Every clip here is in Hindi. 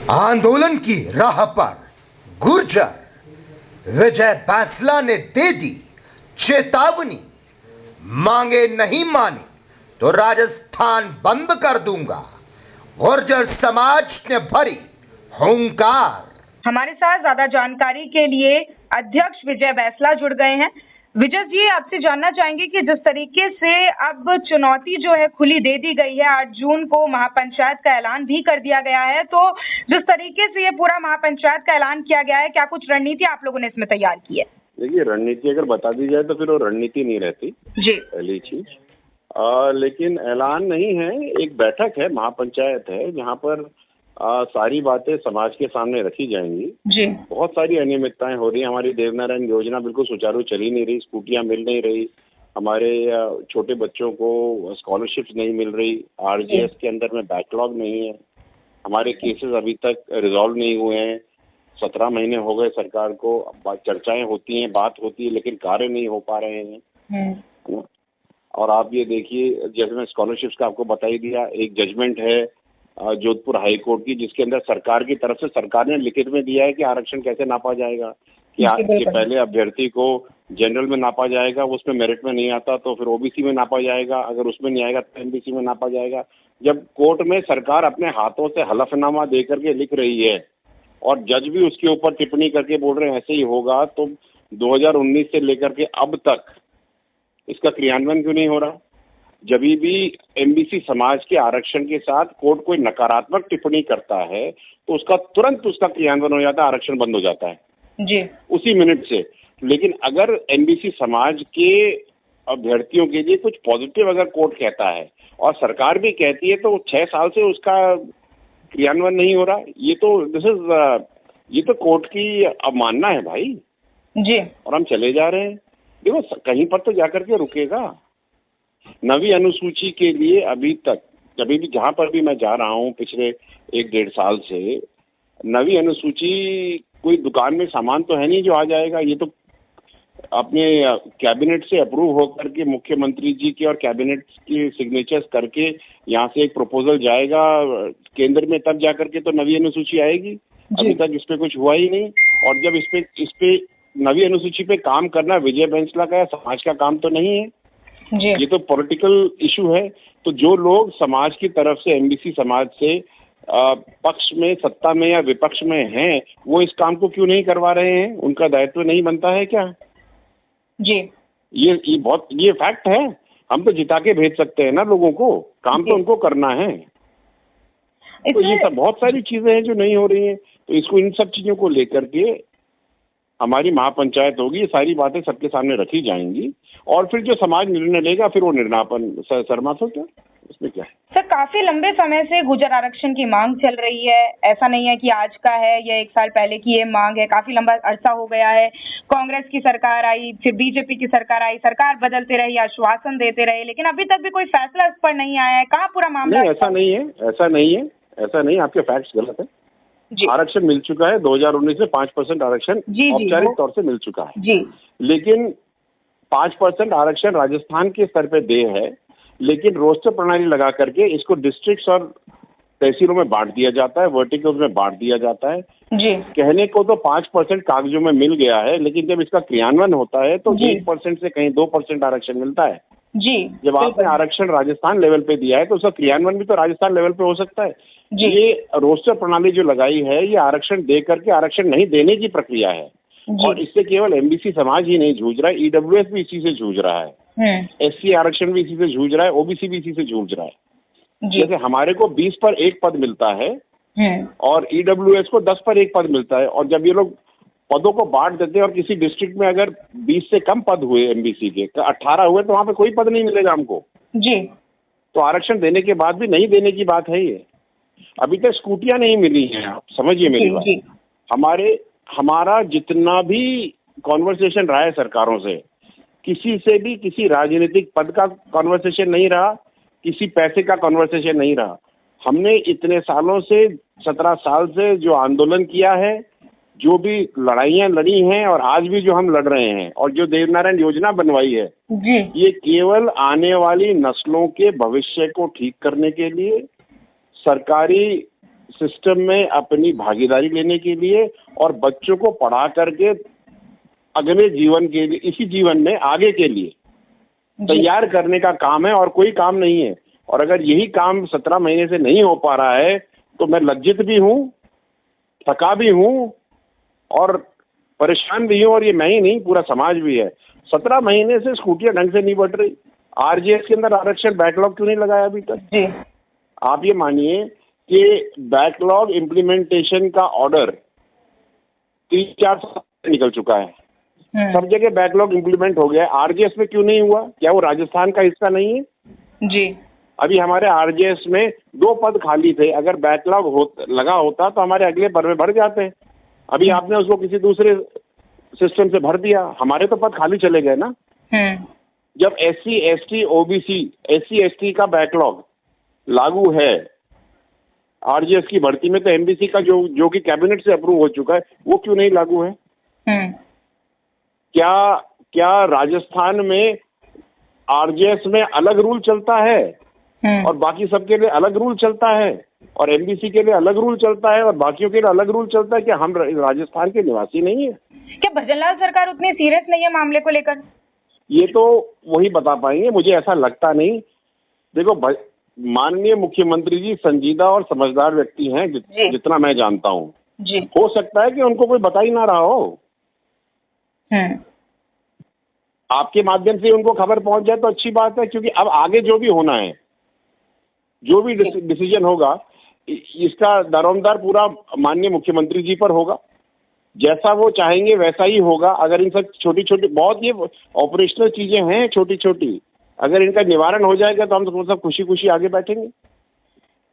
आंदोलन की राह पर गुर्जर विजय बैंसला ने दे दी चेतावनी, मांगे नहीं माने तो राजस्थान बंद कर दूंगा। गुर्जर समाज ने भरी हुंकार। हमारे साथ ज्यादा जानकारी के लिए अध्यक्ष विजय बैंसला जुड़ गए हैं। विजय जी, आपसे जानना चाहेंगे कि जिस तरीके से अब चुनौती जो है खुली दे दी गई है, 8 जून को महापंचायत का ऐलान भी कर दिया गया है, तो जिस तरीके से ये पूरा महापंचायत का ऐलान किया गया है, क्या कुछ रणनीति आप लोगों ने इसमें तैयार की है? देखिए, रणनीति अगर बता दी जाए तो फिर वो रणनीति नहीं रहती जी। पहली चीज। लेकिन ऐलान नहीं है, एक बैठक है, महापंचायत है, जहाँ पर सारी बातें समाज के सामने रखी जाएंगी। जी। बहुत सारी अनियमितताएं हो रही हैं। हमारी देवनारायण योजना बिल्कुल सुचारू चल ही नहीं रही, स्कूटियां मिल नहीं रही, हमारे छोटे बच्चों को स्कॉलरशिप्स नहीं मिल रही, आरजीएस के अंदर में बैकलॉग नहीं है, हमारे केसेस अभी तक रिजॉल्व नहीं हुए हैं। 17 महीने हो गए सरकार को, चर्चाएं होती हैं, बात होती है, लेकिन कार्य नहीं हो पा रहे हैं। और आप ये देखिए, जैसे मैं स्कॉलरशिप्स का आपको बता ही दिया, एक जजमेंट है जोधपुर हाई कोर्ट की, जिसके अंदर सरकार की तरफ से सरकार ने लिखित में दिया है कि आरक्षण कैसे नापा जाएगा, कि पहले अभ्यर्थी को जनरल में नापा जाएगा, उसमें मेरिट में नहीं आता तो फिर ओबीसी में नापा जाएगा, अगर उसमें नहीं आएगा तो एमबीसी में नापा जाएगा। जब कोर्ट में सरकार अपने हाथों से हलफनामा दे करके लिख रही है और जज भी उसके ऊपर टिप्पणी करके बोल रहे हैं ऐसे ही होगा, तो 2019 से लेकर के अब तक इसका क्रियान्वयन क्यों नहीं हो रहा? जब भी एमबीसी समाज के आरक्षण के साथ कोर्ट कोई नकारात्मक टिप्पणी करता है तो उसका तुरंत उसका क्रियान्वयन हो जाता है, आरक्षण बंद हो जाता है जी, उसी मिनट से। लेकिन अगर एमबीसी समाज के अभ्यर्थियों के लिए कुछ पॉजिटिव अगर कोर्ट कहता है और सरकार भी कहती है, तो 6 साल से उसका क्रियान्वयन नहीं हो रहा, ये तो कोर्ट की अवमानना है भाई जी। और हम चले जा रहे हैं। देखो, कहीं पर तो जाकर के रुकेगा। नवी अनुसूची के लिए अभी तक, जब भी जहां पर भी मैं जा रहा हूं पिछले 1-1.5 साल से, नवी अनुसूची कोई दुकान में सामान तो है नहीं जो आ जाएगा। ये तो अपने कैबिनेट से अप्रूव होकर के मुख्यमंत्री जी के और कैबिनेट के सिग्नेचर्स करके यहाँ से एक प्रपोजल जाएगा केंद्र में, तब जाकर के तो नवी अनुसूची आएगी। अभी तक इस पे कुछ हुआ ही नहीं। और जब इस पे नवी अनुसूची पे काम करना विजय बैंसला का या समाज का काम तो नहीं है जी। ये तो पॉलिटिकल इशू है। तो जो लोग समाज की तरफ से, एमबीसी समाज से पक्ष में, सत्ता में या विपक्ष में हैं, वो इस काम को क्यों नहीं करवा रहे हैं? उनका दायित्व नहीं बनता है क्या? जी। ये फैक्ट है। हम तो जिता के भेज सकते हैं ना लोगों को, काम तो उनको करना है। तो ये सब बहुत सारी चीजें हैं जो नहीं हो रही हैं। तो इसको, इन सब चीजों को लेकर के हमारी महापंचायत होगी, ये सारी बातें सबके सामने रखी जाएंगी और फिर जो समाज निर्णय लेगा फिर वो निर्णापन शर्मा तो क्या, इसमें क्या है? सर, काफी लंबे समय से गुर्जर आरक्षण की मांग चल रही है। ऐसा नहीं है कि आज का है या 1 साल पहले की ये मांग है, काफी लंबा अरसा हो गया है। कांग्रेस की सरकार आई, फिर बीजेपी की सरकार आई, सरकार बदलते रही, आश्वासन देते रहे, लेकिन अभी तक भी कोई फैसला इस पर नहीं आया है। कहाँ पूरा मामला? नहीं, ऐसा नहीं है, आपके फैक्ट्स गलत है। आरक्षण मिल चुका है 2019 में 5% आरक्षण औपचारिक तौर से मिल चुका है जी। लेकिन 5% आरक्षण राजस्थान के स्तर पे दे है, लेकिन रोस्टर प्रणाली लगा करके इसको डिस्ट्रिक्ट्स और तहसीलों में बांट दिया जाता है, वर्टिकल्स में बांट दिया जाता है जी। कहने को तो 5% कागजों में मिल गया है, लेकिन जब इसका क्रियान्वयन होता है तो 1% से कहीं 2% आरक्षण मिलता है जी। जब आपने आरक्षण राजस्थान लेवल पे दिया है तो उसका क्रियान्वयन भी तो राजस्थान लेवल पे हो सकता है जी। ये रोस्टर प्रणाली जो लगाई है, ये आरक्षण दे करके आरक्षण नहीं देने की प्रक्रिया है और इससे केवल एमबीसी समाज ही नहीं जूझ रहा है, ईडब्ल्यूएस भी इसी से जूझ रहा है, एससी आरक्षण भी इसी से जूझ रहा है, ओबीसी भी इसी से जूझ रहा है। जैसे हमारे को 20 पर 1 पद मिलता है और ईडब्ल्यूएस को 10 पर 1 पद मिलता है, और जब ये लोग पदों को बांट देते हैं और किसी डिस्ट्रिक्ट में अगर 20 से कम पद हुए एमबीसी के, 18 हुए, तो वहां पे कोई पद नहीं मिलेगा हमको जी। तो आरक्षण देने के बाद भी नहीं देने की बात है। ये अभी तक स्कूटियां नहीं मिली हैं, आप समझिए मेरी बात। हमारा जितना भी कॉन्वर्सेशन रहा है सरकारों से, किसी से भी किसी राजनीतिक पद का कॉन्वर्सेशन नहीं रहा, किसी पैसे का कॉन्वर्सेशन नहीं रहा। हमने इतने सालों से, 17 साल से जो आंदोलन किया है, जो भी लड़ाइयां लड़ी हैं और आज भी जो हम लड़ रहे हैं, और जो देवनारायण योजना बनवाई है जी, ये केवल आने वाली नस्लों के भविष्य को ठीक करने के लिए, सरकारी सिस्टम में अपनी भागीदारी लेने के लिए और बच्चों को पढ़ा करके अगले जीवन के लिए, इसी जीवन में आगे के लिए तैयार करने का काम है और कोई काम नहीं है। और अगर यही काम 17 महीने से नहीं हो पा रहा है तो मैं लज्जित भी हूँ, थका भी हूँ और परेशान भी हूँ। और ये मैं ही नहीं, पूरा समाज भी है। 17 महीने से स्कूटियाँ ढंग से नहीं बढ़ रही। आरजीएस के अंदर आरक्षण बैकलॉग क्यों नहीं लगाया अभी तक? जी। आप ये मानिए कि बैकलॉग इम्प्लीमेंटेशन का ऑर्डर 3-4 साल निकल चुका है, सब जगह बैकलॉग इम्प्लीमेंट हो गया है। आरजीएस में क्यों नहीं हुआ? क्या वो राजस्थान का हिस्सा नहीं है? जी। अभी हमारे आरजीएस में 2 पद खाली थे, अगर बैकलॉग लगा होता तो हमारे अगले पर्व भर जाते। अभी आपने उसको किसी दूसरे सिस्टम से भर दिया, हमारे तो पद खाली चले गए ना। जब SC, ST, OBC, SC, ST का बैकलॉग लागू है आरजीएस की भर्ती में, तो एमबीसी का जो कि कैबिनेट से अप्रूव हो चुका है, वो क्यों नहीं लागू है? क्या राजस्थान में आरजीएस में अलग रूल चलता है और बाकी सबके लिए अलग रूल चलता है, और एमबीसी के लिए अलग रूल चलता है और बाकियों के लिए अलग रूल चलता है? क्या हम राजस्थान के निवासी नहीं है? क्या भजनलाल सरकार उतनी सीरियस नहीं है मामले को लेकर? ये तो वही बता पाएंगे, मुझे ऐसा लगता नहीं। देखो, माननीय मुख्यमंत्री जी संजीदा और समझदार व्यक्ति हैं, जितना मैं जानता हूँ। हो सकता है कि उनको कोई बता ही ना रहा हो, आपके माध्यम से उनको खबर पहुंच जाए तो अच्छी बात है। क्योंकि अब आगे जो भी होना है, जो भी डिसीजन होगा, इसका दारोमदार पूरा माननीय मुख्यमंत्री जी पर होगा। जैसा वो चाहेंगे वैसा ही होगा। अगर इन सब छोटी छोटी, बहुत ये ऑपरेशनल चीजें हैं छोटी छोटी, अगर इनका निवारण हो जाएगा तो हम तो सब खुशी खुशी आगे बैठेंगे,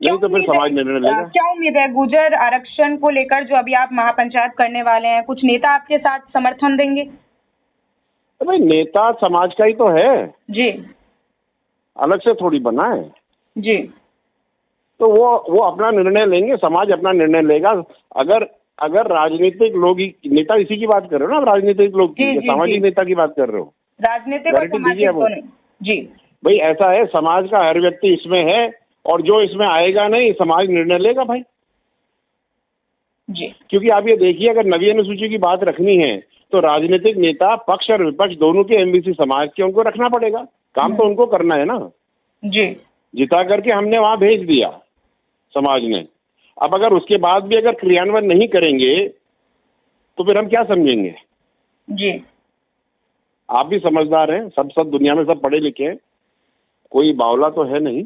नहीं तो फिर समाज निर्णय लेगा। क्या उम्मीद है गुर्जर आरक्षण को लेकर, जो अभी आप महापंचायत करने वाले हैं, कुछ नेता आपके साथ समर्थन देंगे? तो भाई, नेता समाज का ही तो है जी, अलग से थोड़ी बना है जी। तो वो अपना निर्णय लेंगे, समाज अपना निर्णय लेगा। अगर राजनीतिक लोग ही, नेता इसी की बात कर रहे हो ना, राजनीतिक लोग की, सामाजिक नेता की बात कर रहे हो? राजनीतिक और सामाजिक दोनों। जी भाई, ऐसा है, समाज का हर व्यक्ति इसमें है और जो इसमें आएगा नहीं, समाज निर्णय लेगा भाई जी। क्योंकि आप ये देखिए, अगर नवीन अनुसूची की बात रखनी है तो राजनीतिक नेता, पक्ष और विपक्ष दोनों के एमबीसी समाज के उनको रखना पड़ेगा। काम तो उनको करना है ना जी। जिता करके हमने वहां भेज दिया समाज ने। अब अगर उसके बाद भी अगर क्रियान्वयन नहीं करेंगे तो फिर हम क्या समझेंगे? जी। आप भी समझदार हैं, सब दुनिया में सब पढ़े लिखे हैं, कोई बावला तो है नहीं।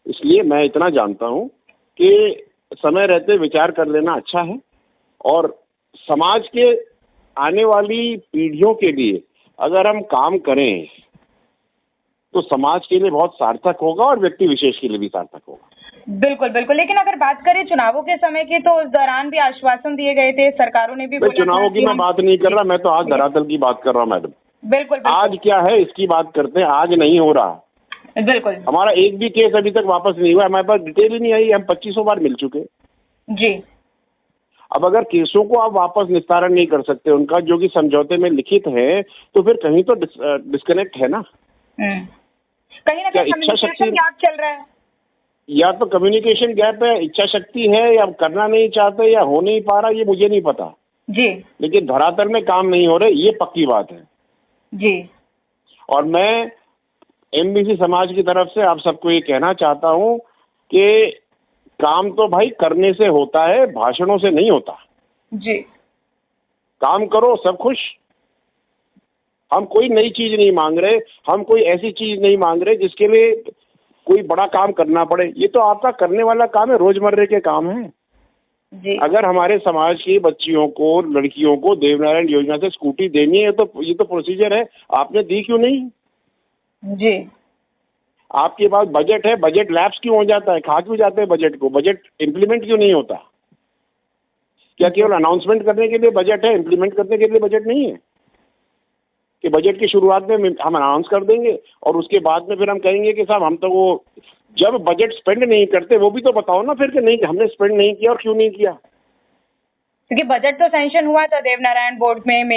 इसलिए मैं इतना जानता हूं कि समय रहते विचार कर लेना अच्छा है, और समाज के आने वाली पीढ़ियों के लिए अगर हम काम करें तो समाज के लिए बहुत सार्थक होगा और व्यक्ति विशेष के लिए भी सार्थक होगा। बिल्कुल बिल्कुल। लेकिन अगर बात करें चुनावों के समय की, तो उस दौरान भी आश्वासन दिए गए थे, सरकारों ने भी बोला। चुनावों की मैं बात नहीं कर रहा, मैं तो आज धरातल की बात कर रहा हूँ मैडम। बिल्कुल। आज क्या है इसकी बात करते हैं, आज नहीं हो रहा। बिल्कुल। हमारा एक भी केस अभी तक वापस नहीं हुआ, हमारे पास डिटेल ही नहीं आई, हम 2500 बार मिल चुके जी। अब अगर केसों को आप वापस निस्तारण नहीं कर सकते उनका, जो कि समझौते में लिखित है, तो फिर कहीं तो डिस्कनेक्ट है ना। कहीं ना कहीं कम्युनिकेशन गैप चल रहा है, या तो कम्युनिकेशन गैप है, इच्छा शक्ति है, या करना नहीं चाहते, या हो नहीं पा रहा, ये मुझे नहीं पता जी। लेकिन धरातल में काम नहीं हो रहे, ये पक्की बात है जी। और मैं एमबीसी समाज की तरफ से आप सबको ये कहना चाहता हूं कि काम तो भाई करने से होता है, भाषणों से नहीं होता जी। काम करो, सब खुश। हम कोई नई चीज नहीं मांग रहे, हम कोई ऐसी चीज नहीं मांग रहे जिसके लिए कोई बड़ा काम करना पड़े। ये तो आपका करने वाला काम है, रोजमर्रे के काम है जी। अगर हमारे समाज की बच्चियों को, लड़कियों को देवनारायण योजना से स्कूटी देनी है तो ये तो प्रोसीजर है, आपने दी क्यों नहीं? जी। आपके पास बजट है, बजट लैप्स क्यों हो जाता है, खा क्यों जाते हैं बजट को, बजट इम्प्लीमेंट क्यों नहीं होता? क्या केवल अनाउंसमेंट करने के लिए बजट है, इम्प्लीमेंट करने के लिए बजट नहीं है? कि बजट की शुरुआत में हम अनाउंस कर देंगे और उसके बाद में फिर हम कहेंगे कि साहब हम तो वो, जब बजट स्पेंड नहीं करते वो भी तो बताओ ना फिर कि नहीं, हमने स्पेंड नहीं किया और क्यों नहीं किया। क्योंकि बजट तो सैंक्शन हुआ था देवनारायण बोर्ड में,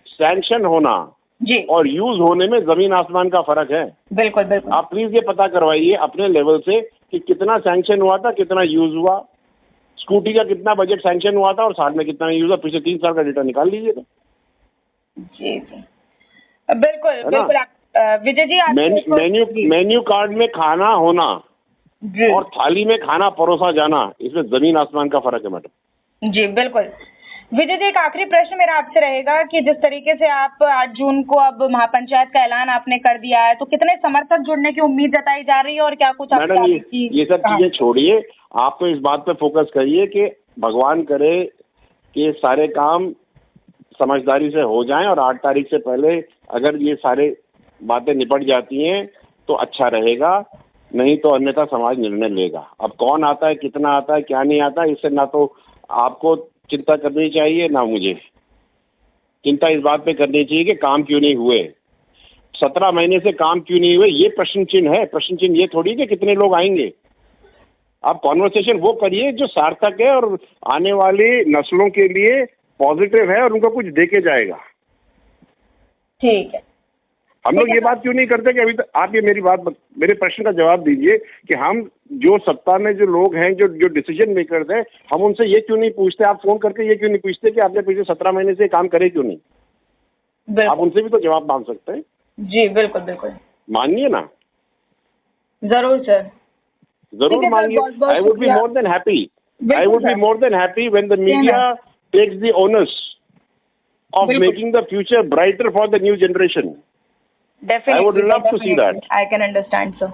सैंक्शन होना जी और यूज होने में जमीन आसमान का फर्क है। बिल्कुल बिल्कुल। आप प्लीज ये पता करवाइए अपने लेवल से कि कितना सैंक्शन हुआ था, कितना यूज हुआ, स्कूटी का कितना बजट सैंक्शन हुआ था और साथ में कितना यूज हुआ, पिछले 3 साल का डेटा निकाल लीजिएगा। जी जी बिल्कुल है ना? बिल्कुल। आप विजय जी, आप मेन्यू कार्ड में खाना होना जी और थाली में खाना परोसा जाना, इसमें जमीन आसमान का फर्क है मैडम। जी बिल्कुल। विजय जी, एक आखिरी प्रश्न मेरा आपसे रहेगा कि जिस तरीके से आप 8 जून को अब महापंचायत का ऐलान आपने कर दिया है, तो कितने समर्थक जुड़ने की उम्मीद जताई जा रही है और क्या कुछ मैडम ये सब चीजें छोड़िए, आप तो इस बात पे फोकस करिए कि भगवान करे कि सारे काम समझदारी से हो जाएं और 8 तारीख से पहले अगर ये सारे बातें निपट जाती हैं तो अच्छा रहेगा, नहीं तो अन्यथा समाज निर्णय लेगा। अब कौन आता है, कितना आता है, क्या नहीं आता, इससे ना तो आपको चिंता करनी चाहिए ना मुझे। चिंता इस बात पे करनी चाहिए कि काम क्यों नहीं हुए, 17 महीने से काम क्यों नहीं हुए, ये प्रश्न चिन्ह है। प्रश्न चिन्ह ये थोड़ी कि कितने लोग आएंगे। आप कॉन्वर्सेशन वो करिए जो सार्थक है और आने वाली नस्लों के लिए पॉजिटिव है और उनको कुछ दे के जाएगा। ठीक है। हम लोग ये बात क्यों नहीं करते कि अभी तक आप ये मेरे प्रश्न का जवाब दीजिए कि हम जो सत्ता में जो लोग हैं, जो डिसीजन मेकर्स हैं, हम उनसे ये क्यों नहीं पूछते, आप फोन करके ये क्यों नहीं पूछते कि आपने पिछले 17 महीने से काम करे क्यों नहीं। आप उनसे भी तो जवाब मांग सकते हैं। जी बिल्कुल बिल्कुल, मानिए ना, जरूर सर, जरूर मांगिए। I would be more than happy, I would be more than happy when the media takes the onus of making the future brighter for the new generation. Definitely, I would love to see that. I can understand, sir.